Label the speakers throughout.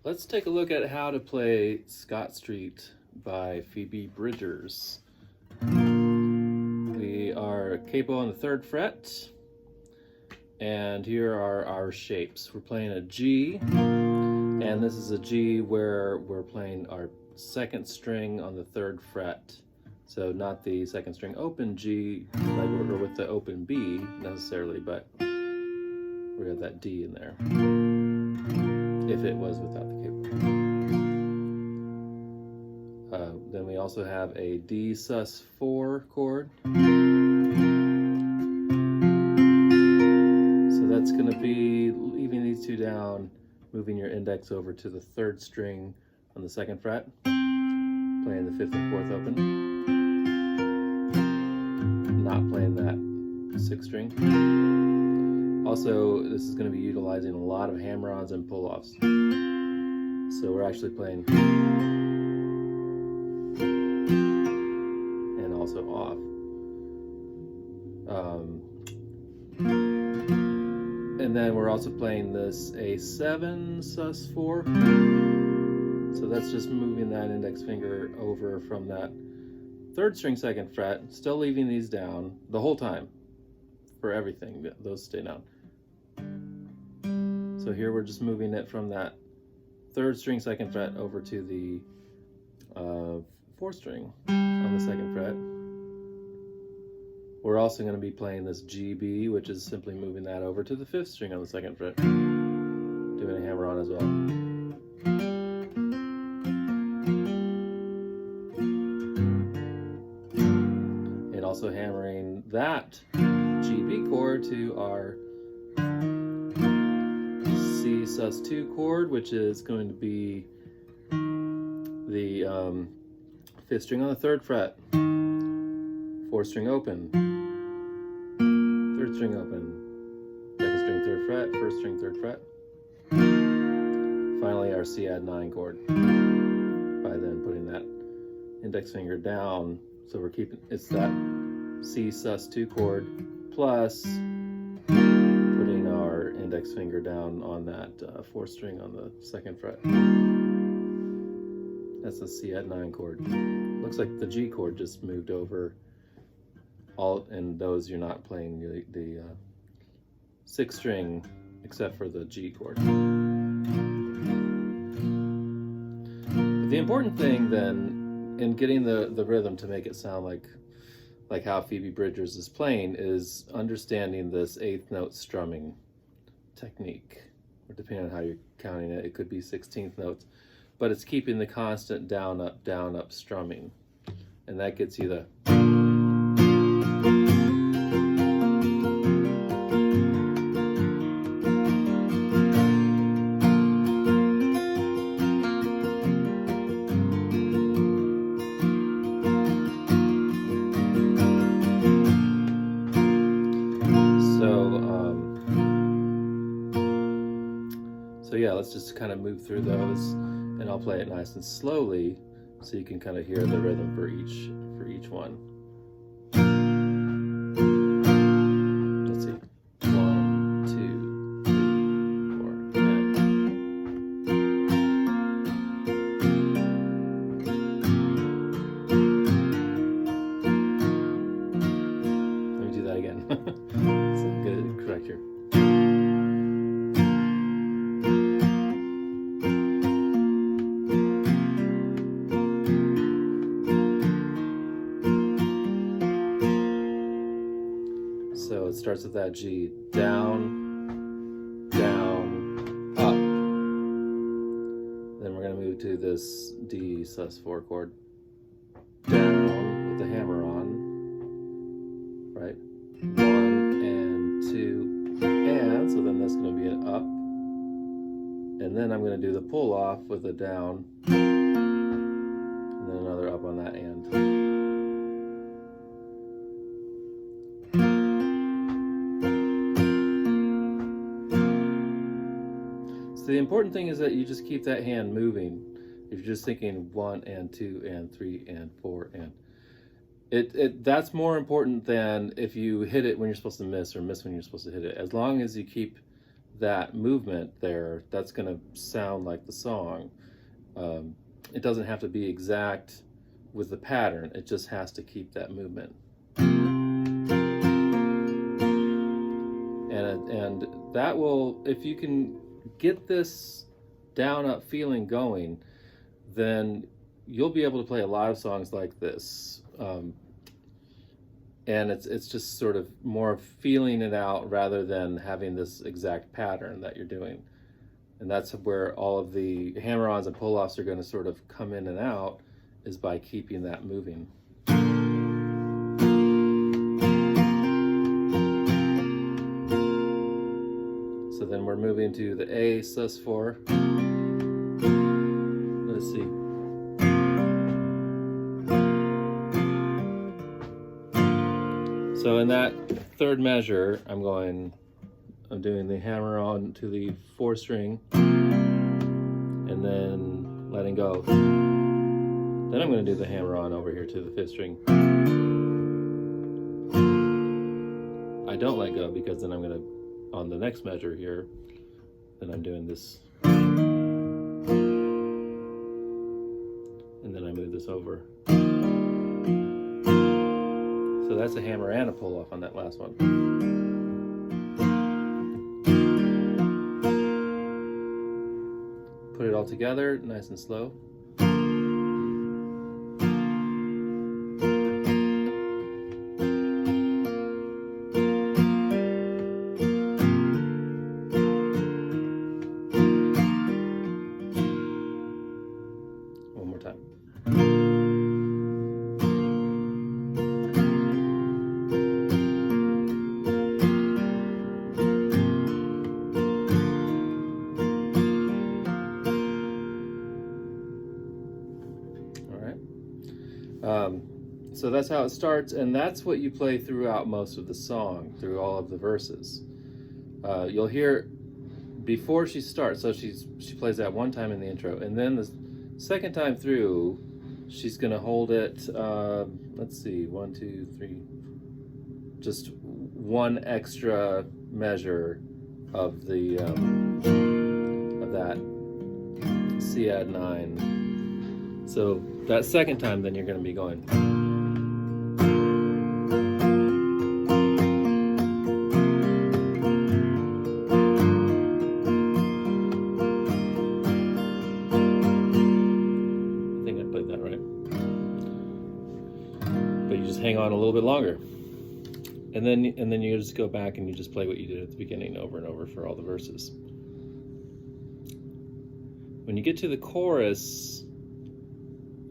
Speaker 1: Let's take a look at how to play Scott Street by Phoebe Bridgers. We are capo on the 3rd fret, and here are our shapes. We're playing a G, and this is a G where we're playing our 2nd string on the 3rd fret. So not the 2nd string open G, like we're with the open B necessarily, but we got that D in there, if it was without the capo. Then we also have a D sus4 chord. So that's going to be leaving these two down, moving your index over to the 3rd string on the 2nd fret, playing the 5th and 4th open, not playing that 6th string. Also, this is going to be utilizing a lot of hammer-ons and pull-offs. So we're actually playing and also off. And then we're also playing this A7 sus4. So that's just moving that index finger over from that 3rd string 2nd fret, still leaving these down the whole time for everything. Those stay down. So here we're just moving it from that 3rd string 2nd fret over to the 4th string on the 2nd fret. We're also going to be playing this GB, which is simply moving that over to the 5th string on the 2nd fret, doing a hammer on as well. And also hammering that GB chord to our C sus2 chord, which is going to be the 5th string on the 3rd fret, 4th string open, 3rd string open, 2nd string 3rd fret, 1st string 3rd fret. Finally, our C add 9 chord, by then putting that index finger down. So we're keeping, it's that C sus2 chord plus putting our index finger down on that 4th string on the 2nd fret. That's the C add 9 chord. Looks like the G chord just moved over. All in those you're not playing the 6th string except for the G chord. But the important thing then in getting the rhythm to make it sound like how Phoebe Bridgers is playing is understanding this 8th note strumming technique. Or depending on how you're counting it, it could be 16th notes, but it's keeping the constant down, up strumming. And that gets you the So yeah, let's just kind of move through those, and I'll play it nice and slowly so you can kind of hear the rhythm for each one. Let's see. 1, 2, 3, 4, Let me do that again. So get it correct here. So it starts with that G, down, down, up. Then we're going to move to this D sus4 chord, down with the hammer on, right? 1 and 2, and so then that's going to be an up. And then I'm going to do the pull off with a down, and then another up on that and. The important thing is that you just keep that hand moving. If you're just thinking 1 and 2 and 3 and 4 and that's more important than if you hit it when you're supposed to miss or miss when you're supposed to hit it. As long as you keep that movement there, that's going to sound like the song. It doesn't have to be exact with the pattern, it just has to keep that movement. And that will, if you can get this down up feeling going, then you'll be able to play a lot of songs like this. And it's just sort of more feeling it out rather than having this exact pattern that you're doing. And that's where all of the hammer-ons and pull-offs are going to sort of come in and out, is by keeping that moving. So then we're moving to the A sus4. Let's see. So in that third measure, I'm doing the hammer on to the 4th string and then letting go. Then I'm going to do the hammer on over here to the 5th string. I don't let go because then I'm going to, on the next measure here, then I'm doing this. And then I move this over. So that's a hammer and a pull off on that last one. Put it all together, nice and slow. One more time. So that's how it starts, and that's what you play throughout most of the song, through all of the verses. You'll hear before she starts, so she plays that one time in the intro, and then the second time through, she's going to hold it, let's see, 1, 2, 3, just one extra measure of the of that C add 9. So that second time, then you're going to be going. But you just hang on a little bit longer, and then you just go back and you just play what you did at the beginning over and over for all the verses. When you get to the chorus,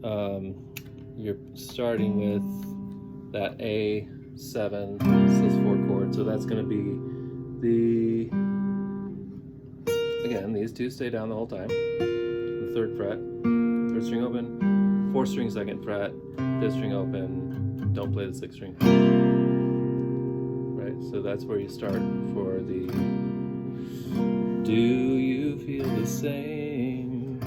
Speaker 1: you're starting with that A7 sus4 chord, so that's going to be again, these two stay down the whole time. The 3rd fret, 3rd string open, 4th string 2nd fret, 5th string open, don't play the 6th string. Right, so that's where you start for the do you feel the same?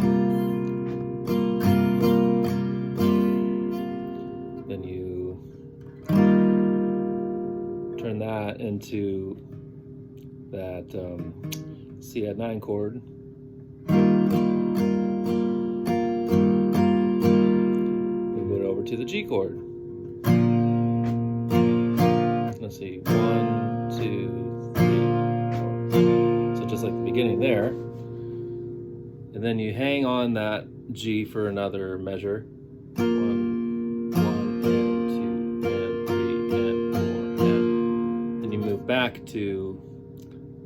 Speaker 1: Then you turn that into that C add 9 chord. To the G chord. Let's see, 1, 2, 3, 4. So just like the beginning there. And then you hang on that G for another measure. 1, 1, and 2, and 3, and 4, and then you move back to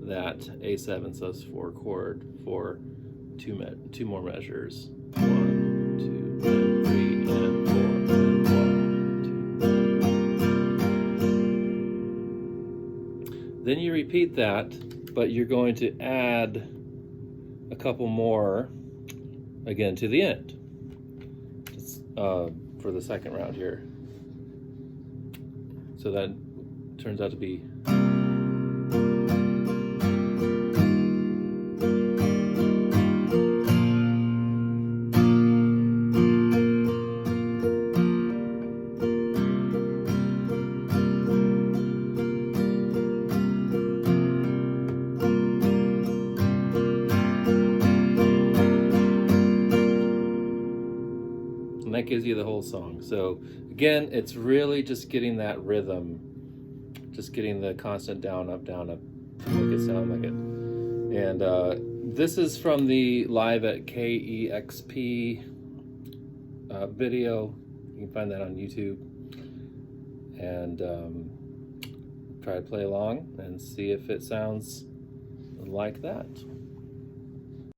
Speaker 1: that A7 sus4 chord for two more measures. 1, 2, and 3, and 4. Then you repeat that, but you're going to add a couple more again to the end, just, for the second round here. So that turns out to be that gives you the whole song. So again, it's really just getting that rhythm, just getting the constant down, up, to make it sound like it. And this is from the Live at KEXP video. You can find that on YouTube. And try to play along and see if it sounds like that.